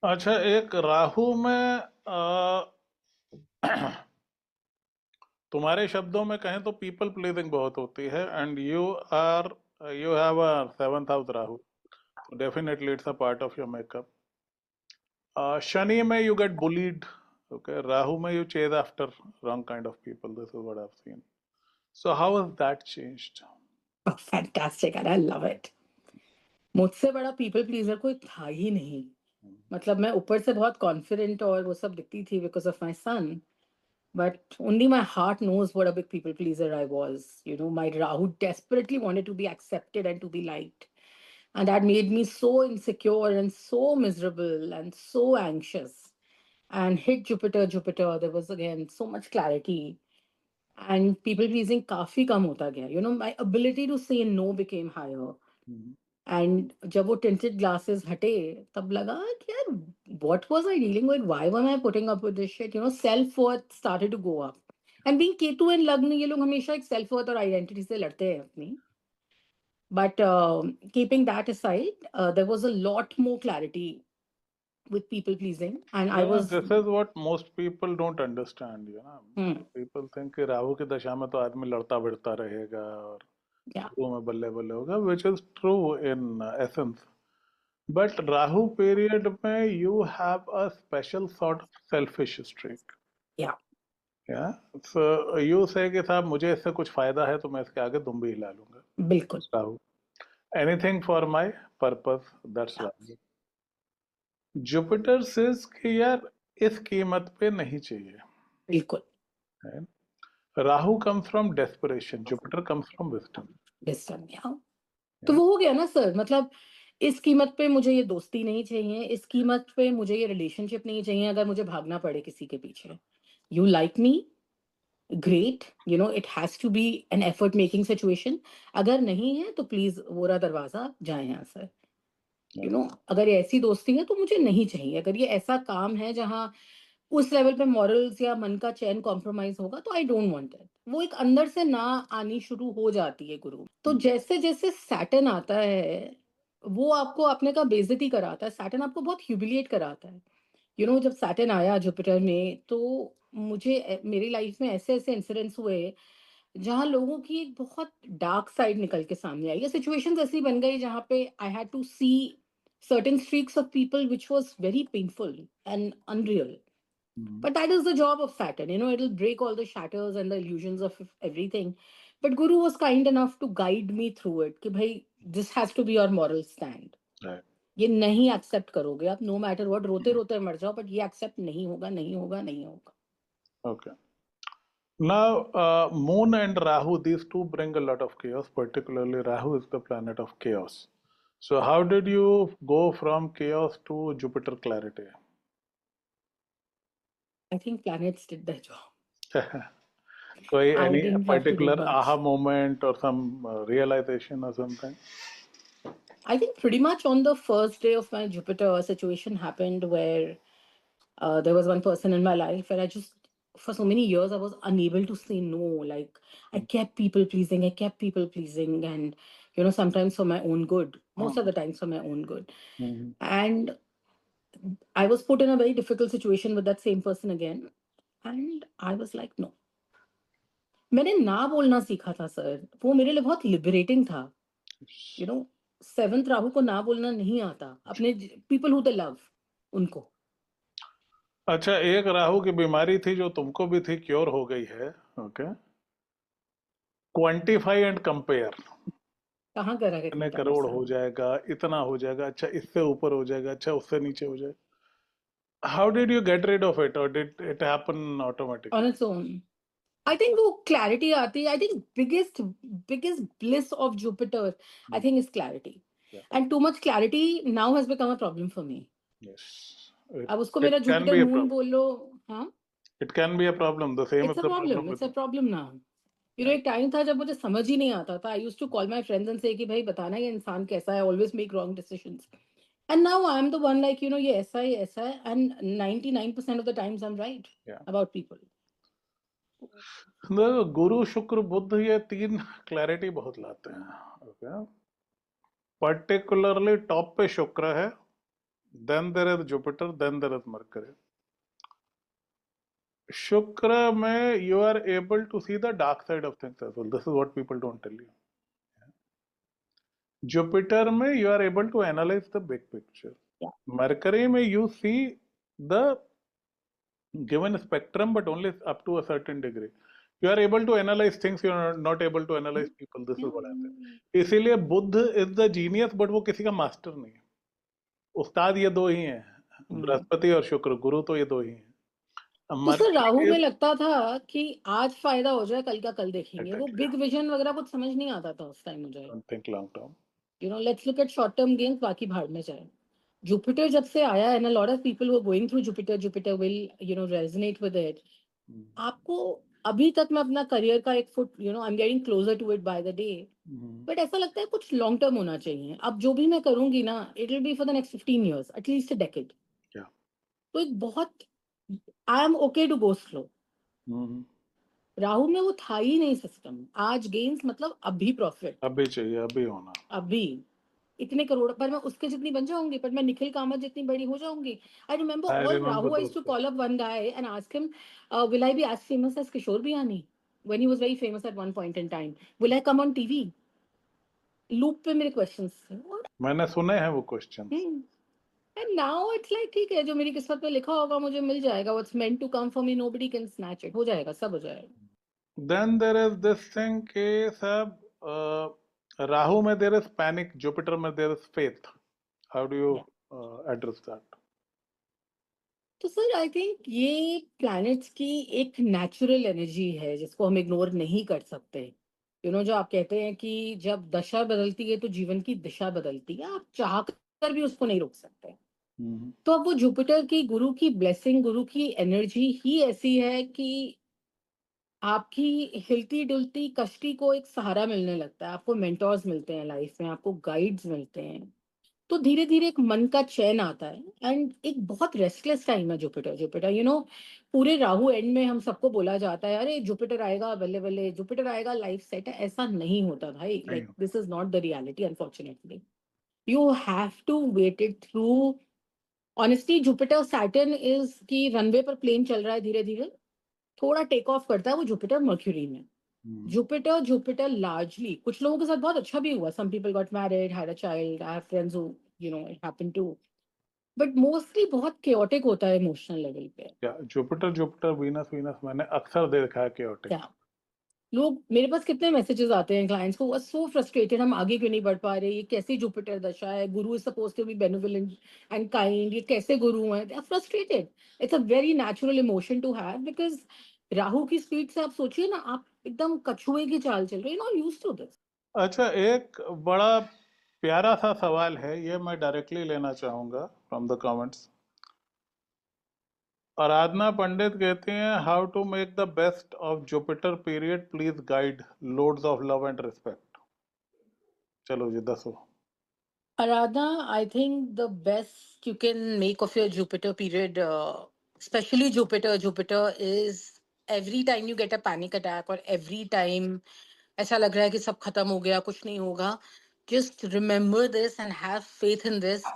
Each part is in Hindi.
अच्छा, एक राहु में तुम्हारे शब्दों में कहें तो पीपल प्लीजिंग बहुत होती है, and are you have a seventh house Rahu, तो definitely it's a part of your makeup. Shani में you get bullied. Okay, Rahu में you chase after wrong kind of people. This is what I've seen. So how has that changed? Fantastic and I love it. मुझसे बड़ा पीपल प्लीजर कोई था ही नहीं। मतलब मैं ऊपर से बहुत कॉन्फिडेंट और वो सब दिखती थी because of my son, but only my heart knows what a big people pleaser I was. You know, my Rahu desperately wanted to be accepted and to be liked. And that made me so insecure and so miserable and so anxious. And hit Jupiter, there was again so much clarity. And people pleasing काफी कम होता गया. You know, my ability to say no became higher. Mhm. And जब वो टिंटेड ग्लासेस हटे तब लगा कि यार what was I dealing with, why were I putting up with this shit, you know, self worth started to go up. And being Ketu and lagna, ये लोग हमेशा एक सेल्फ वर्थ और आइडेंटिटी से लड़ते हैं अपनी। But keeping that aside, there was a lot more clarity with people pleasing and I Yeah, was this is what most people don't understand, you know. hmm, People think कि राहु की दशा में तो आदमी लड़ता भिड़ता रहेगा और yeah, गुरु में बल्ले बल्ले होगा, which is true in essence. But Rahu period में you have a special sort of selfish streak. yeah, Yeah. So you say कि साहब मुझे इससे कुछ फायदा है तो मैं इसके आगे दुम भी हिला लूंगा. बिल्कुल, Rahu. Anything for my purpose. That's yeah, Rahu. Jupiter says कि यार इस कीमत पे नहीं चाहिए. बिल्कुल, है. Rahu comes from desperation. Jupiter comes from wisdom. Disturb, yeah. तो Yeah. वो हो गया ना सर, मतलब इस कीमत पे मुझे ये दोस्ती नहीं चाहिए, इस कीमत पे मुझे ये रिलेशनशिप नहीं चाहिए अगर मुझे भागना पड़े किसी के पीछे। You like me, great, you know, it has to be an effort making situation. अगर नहीं है तो प्लीज वो रहा दरवाजा, जाए यहाँ से। Yeah. यू नो, अगर ये ऐसी दोस्ती है तो मुझे नहीं चाहिए। अगर ये ऐसा काम है जहाँ उस लेवल पे मॉरल्स या मन का चैन कॉम्प्रोमाइज होगा तो आई डोंट वांट इट। वो एक अंदर से ना आनी शुरू हो जाती है गुरु। तो जैसे जैसे सैटर्न आता है वो आपको अपने का बेइज्जती कराता है, सैटर्न आपको बहुत ह्यूमिलिएट कराता है। यू नो, जब सैटर्न आया जुपिटर में तो मुझे मेरी लाइफ में ऐसे ऐसे इंसिडेंट्स हुए जहाँ लोगों की एक बहुत डार्क साइड निकल के सामने आई, या सिचुएशंस ऐसी बन गई जहाँ पे I had to see certain streaks of people which was very painful and unreal. Mm. But that is the job of Saturn. You know, it'll break all the shatters and the illusions of everything. But Guru was kind enough to guide me through it. कि भाई, this has to be your moral stand. Right. ये नहीं एक्सेप्ट करोगे आप, नो मैटर व्हाट, रोते रोते मर जाओ, बट ये एक्सेप्ट नहीं होगा, नहीं होगा, नहीं होगा। Okay. Now, Moon and Rahu, these two bring a lot of chaos. Particularly, Rahu is the planet of chaos. So, how did you go from chaos to Jupiter clarity? I think planets did their job. कोई I any didn't have to do particular aha much. moment or some realization or something? I think pretty much on the first day of my Jupiter, a situation happened where there was one person in my life where I just, for so many years, I was unable to say no. Like, I kept people pleasing, I kept people pleasing, and, you know, sometimes for my own good, most of the times for my own good. Mhm. And I was put in a very difficult situation with that same person again. And I was like, no. मैंने ना बोलना सीखा था सर, वो मेरे लिए बहुत लिबरेटिंग था। यू नो, सेवंथ राहु को ना बोलना नहीं आता अपने पीपल हु दे लव, उनको। अच्छा, एक राहु की बीमारी थी जो तुमको भी थी, क्योर हो गई है. ओके. Quantify and compare. कहाँ करा है इतने इतना करोड़ गुस्सा। हो जाएगा, इतना हो जाएगा, अच्छा इससे ऊपर हो जाएगा, अच्छा उससे नीचे हो जाएगा. How did you get rid of it, or did it happen on automatically? Its own, I think वो क्लैरिटी आती है। I think biggest bliss of Jupiter, I Hmm. Think, is clarity. Yeah. And too much clarity now has become a problem for me. Yes. अब उसको It मेरा can Jupiter be a moon problem. बोल लो। हाँ, It can be a problem. The same is it's a the problem, problem it's with a me. Problem now. You know, Yeah. एक टाइम था जब मुझे समझ ही नहीं आता था। I used to call my friends and say कि भाई बताना ये इंसान कैसा है, always make wrong decisions. And now I am the one, like, you know, ये ऐसा है, and 99% of the times I am right Yeah. About people. गुरु शुक्र बुध ये तीन क्लैरिटी बहुत लाते हैं. ओके. पर्टिकुलरली टॉप पे शुक्र है, then there is Jupiter, then there is Mercury. Shukra में you are able to see the dark side of things as well. This is what people don't tell you. Jupiter में you are able to analyze the big picture. Yeah. Mercury में you see the given spectrum, but only up to a certain degree. You are able to analyze things, you are not able to analyze people. This is what I say. इसीलिए Buddha is the genius, but वो किसी का मास्टर नहीं है. उस्ताद ये दो ही हैं, बृहस्पति और शुक्र. गुरु तो ये दो ही हैं. तो सर राहु Mercury में is लगता था कि आज फायदा हो जाए, कल का कल देखेंगे. वो exactly बिग विजन वगैरह कुछ समझ नहीं आता था उस टाइम मुझे. don't think long term. You know, let's look at short term gains, बाकी भाड़ में जाए. जुपिटर जब से आया है, and a lot of people who are going through Jupiter will, you know, resonate with it. आपको अभी तक मैं अपना करियर का एक foot, you know, I'm getting closer to it by the day. But ऐसा लगता है कुछ लॉन्ग टर्म होना चाहिए. अब जो भी मैं करूंगी ना, it will be for the next 15 years, at least a decade. Yeah. तो एक बहुत, I am okay to go slow. Rahu में वो था ही नहीं सिस्टम. आज गेन्स मतलब अभी प्रॉफिट, अभी चाहिए, अभी होना. अभी इतने करोड़ पर मैं उसके जितनी बन जाऊंगी, पर मैं निखिल कामत जितनी बड़ी हो जाऊंगी. I remember I all remember Rahu I those two days. Call up one guy and ask him, will I be as famous as Kishore Biyani when he was very famous at one point in time. Will I come on TV? Loop पे मेरे क्वेश्चंस थे. मैंने सुने हैं वो question. And now it's like ठीक है, जो मेरी किस्मत में लिखा होगा मुझे मिल जाएगा. What's meant to come for me nobody can snatch it. हो जाएगा, सब हो जाएगा. Then there is this thing कि सब राहु में there is panic, Jupiter में there is faith. How do you address that? तो सर आई थिंक ये प्लैनेट्स की एक नेचुरल एनर्जी है जिसको हम इग्नोर नहीं कर सकते. यू नो, जो आप कहते हैं कि जब दशा बदलती है तो जीवन की दिशा बदलती है, आप चाह कर भी उसको नहीं रोक सकते. तो अब वो जुपिटर की, गुरु की ब्लेसिंग, गुरु की एनर्जी ही ऐसी है कि आपकी हिलती डुलती कश्ती को एक सहारा मिलने लगता है. आपको मेंटोर्स मिलते हैं लाइफ में, आपको गाइड्स मिलते हैं. तो धीरे धीरे एक मन का चैन आता है. एंड एक बहुत रेस्टलेस टाइम है जुपिटर. जुपिटर यू नो, पूरे राहु एंड में हम सबको बोला जाता है अरे जुपिटर आएगा बल्ले बल्ले, जुपिटर आएगा लाइफ सेट है. ऐसा नहीं होता भाई. Like this is not the reality unfortunately. You have to wait it through. Honestly Jupiter Saturn is की रनवे पर प्लेन चल रहा है, धीरे धीरे थोड़ा टेक ऑफ करता है वो जुपिटर मर्क्यूरी में. जुपिटर लार्जली कुछ लोगों के साथ बहुत अच्छा भी हुआ. Some people got married, had a child. I have friends who, you know, it happened to. But mostly बहुत केओटिक होता है इमोशनल लेवल पे. जुपिटर वीनस मैंने अक्सर देखा है chaotic. क्या लोग, मेरे पास कितने मैसेजेस आते हैं क्लाइंट्स को, सो फ्रस्ट्रेटेड, हम आगे क्यों नहीं बढ़ पा रहे, ये कैसी जुपिटर दशा है, Guru is supposed to be benevolent and kind, ये कैसे गुरु हैं. They are frustrated. It's a very natural emotion to have, because Rahu की स्पीड से आप सोचिए ना, आप एकदम कछुए की चाल चल रहे, नॉट यूज्ड टू दिस. अच्छा, एक बड़ा प्यारा सा सवाल है, ये मैं डायरेक्टली लेना चाहूंगा from the comments. Aradhana Pandit कहती हैं, how to make the best of Jupiter period, please guide, loads of love and respect. चलो जी, दसो. Aradha, I think the best you can make of your Jupiter period, especially Jupiter is every time you get a panic attack or every time ऐसा लग रहा है कि सब खत्म हो गया, कुछ नहीं होगा, just remember this and have faith in this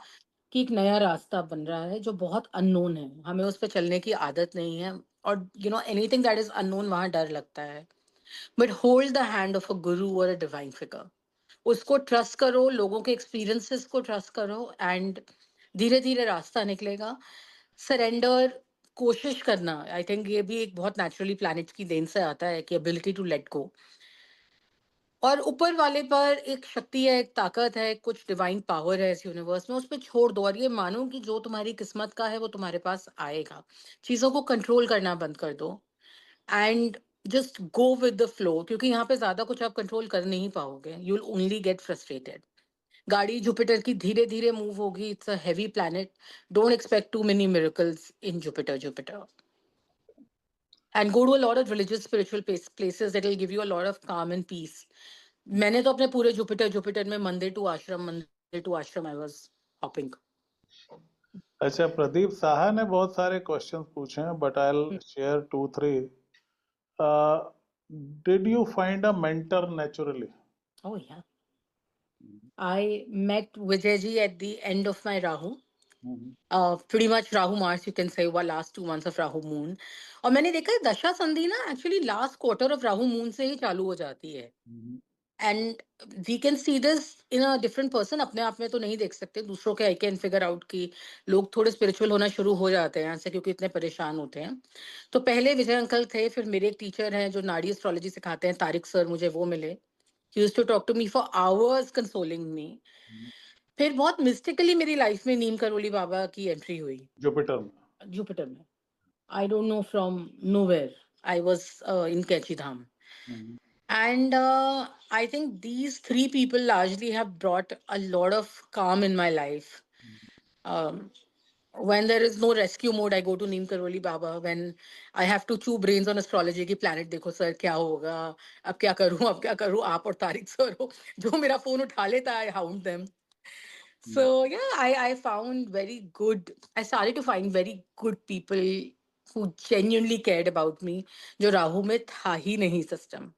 कि एक नया रास्ता बन रहा है जो बहुत अननोन है. हमें उस पर चलने की आदत नहीं है. और you know, anything that is unknown वहां डर लगता है. But hold the hand of a गुरु और अ डिवाइन फिगर. उसको ट्रस्ट करो, लोगों के एक्सपीरियंसेस को ट्रस्ट करो, एंड धीरे धीरे रास्ता निकलेगा. सरेंडर, कोशिश करना, आई थिंक ये भी एक बहुत नेचुरली प्लैनेट की देन से आता है कि एबिलिटी टू लेट गो. और ऊपर वाले पर एक शक्ति है, एक ताकत है, कुछ डिवाइन पावर है इस यूनिवर्स में, उस पर छोड़ दो और ये मानो कि जो तुम्हारी किस्मत का है वो तुम्हारे पास आएगा. चीजों को कंट्रोल करना बंद कर दो and just go with the flow, क्योंकि यहाँ पे ज्यादा कुछ आप कंट्रोल कर नहीं पाओगे. You will only get frustrated. गाड़ी जुपिटर की धीरे धीरे मूव होगी. It's a heavy planet. Don't expect too many miracles in Jupiter. And go to a lot of religious spiritual places that will give you a lot of calm and peace. मैंने तो अपने पूरे जुपिटर में मंदिर टू आश्रम आई वाज हॉपिंग. अच्छा, प्रदीप साहा ने बहुत सारे क्वेश्चन पूछे हैं, but I will share 2-3. Did you find a mentor naturally? Oh yeah. I met Vijay ji at the end of my Rahu. pretty much Rahu Mars, you can say, were last 2 months of Rahu Moon. और मैंने देखा है दशा संधि ना actually last quarter of Rahu moon से ही चालू हो जाती है. And we can see this in a different person. अपने आप में तो नहीं देख सकते, दूसरों के आई कैन फिगर आउट कि लोग थोड़े स्पिरिचुअल होना शुरू हो जाते हैं ऐसे, क्योंकि इतने परेशान होते हैं. तो पहले विजय अंकल थे, फिर मेरे एक टीचर हैं जो नाड़ी एस्ट्रोलॉजी सिखाते हैं, तारिक सर, मुझे वो मिले. He used to talk to me for hours consoling me. फिर बहुत मिस्टिकली मेरी लाइफ में नीम करोली बाबा की एंट्री हुई. जुपिटर में. जुपिटर में. I don't know from nowhere. I was in Kainchi Dham. And I think these three people largely have brought a lot of calm in my life. Um, when there is no rescue mode, I go to Neem Karoli Baba. When I have to chew brains on astrology की planet देखो सर क्या होगा, अब क्या करूं, अब क्या करूं, आप और तारिक सर हो जो मेरा फोन उठा लेता, I hound them. So yeah, I found very good. I started to find very good people who genuinely cared about me, जो राहु में था ही नहीं system.